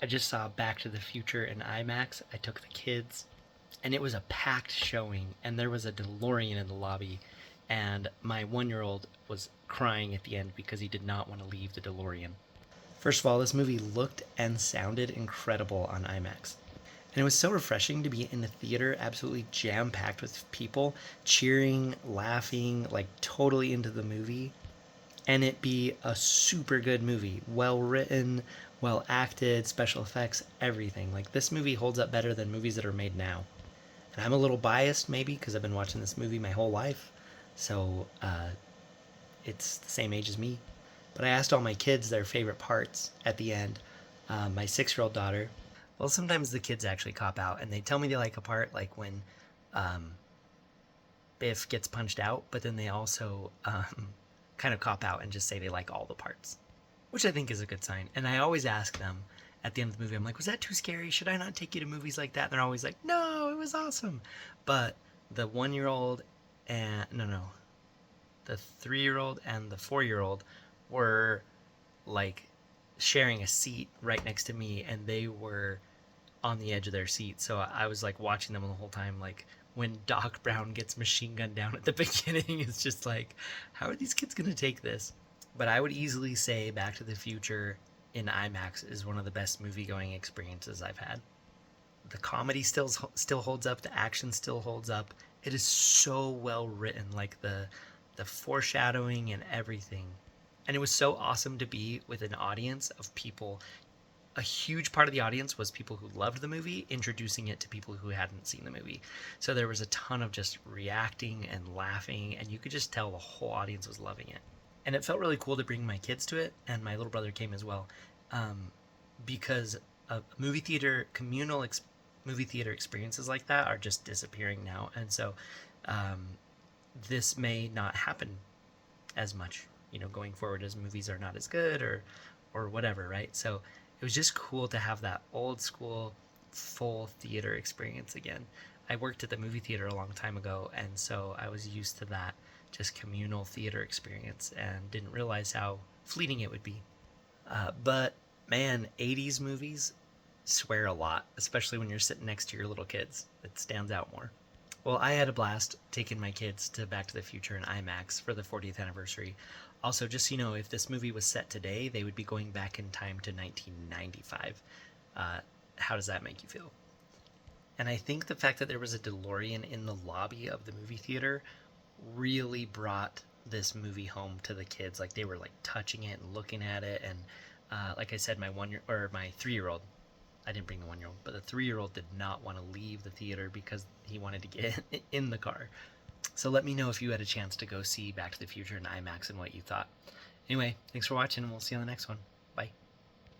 I just saw Back to the Future in IMAX. I took the kids, and it was a packed showing, and there was a DeLorean in the lobby, and my 1 year old was crying at the end because he did not want to leave the DeLorean. First of all, this movie looked and sounded incredible on IMAX. And it was so refreshing to be in the theater, absolutely jam packed with people cheering, laughing, like totally into the movie, and it be a super good movie. Well written, well acted, special effects, everything. Like, this movie holds up better than movies that are made now. And I'm a little biased, maybe, because I've been watching this movie my whole life. So, it's the same age as me. But I asked all my kids their favorite parts at the end. My 6 year old daughter, well, sometimes the kids actually cop out and they tell me they like a part, like when um, Biff gets punched out, but then they also kind of cop out and just say they like all the parts, which I think is a good sign. And I always ask them at the end of the movie, I'm like, was that too scary? Should I not take you to movies like that? And they're always like, no, it was awesome. But the 1 year old and no, the 3 year old and the 4 year old were like sharing a seat right next to me, and they were on the edge of their seat. So I was like watching them the whole time. Like when Doc Brown gets machine gunned down at the beginning, it's just like, how are these kids going to take this? But I would easily say Back to the Future in IMAX is one of the best movie going experiences I've had. The comedy still holds up. The action still holds up. It is so well written, like the foreshadowing and everything. And it was so awesome to be with an audience of people. A huge part of the audience was people who loved the movie, introducing it to people who hadn't seen the movie. So there was a ton of just reacting and laughing, and you could just tell the whole audience was loving it. And it felt really cool to bring my kids to it, and my little brother came as well, um, because movie theater movie theater experiences like that are just disappearing now, and so um, this may not happen as much, going forward, as movies are not as good or whatever, right? So it was just cool to have that old school full theater experience again. I worked at the movie theater a long time ago, and so I was used to that just communal theater experience and didn't realize how fleeting it would be. But man, 80s movies swear a lot, especially when you're sitting next to your little kids. It stands out more. Well, I had a blast taking my kids to Back to the Future in IMAX for the 40th anniversary. Also, just so you know, if this movie was set today, they would be going back in time to 1995. Uh, how does that make you feel? And I think the fact that there was a DeLorean in the lobby of the movie theater really brought this movie home to the kids. Like, they were like touching it and looking at it, and like I said, my 3 year old, I didn't bring the 1 year old, but the 3 year old did not want to leave the theater because he wanted to get in the car. So let me know if you had a chance to go see Back to the Future in IMAX and what you thought. Anyway, thanks for watching, and we'll see you on the next one. Bye.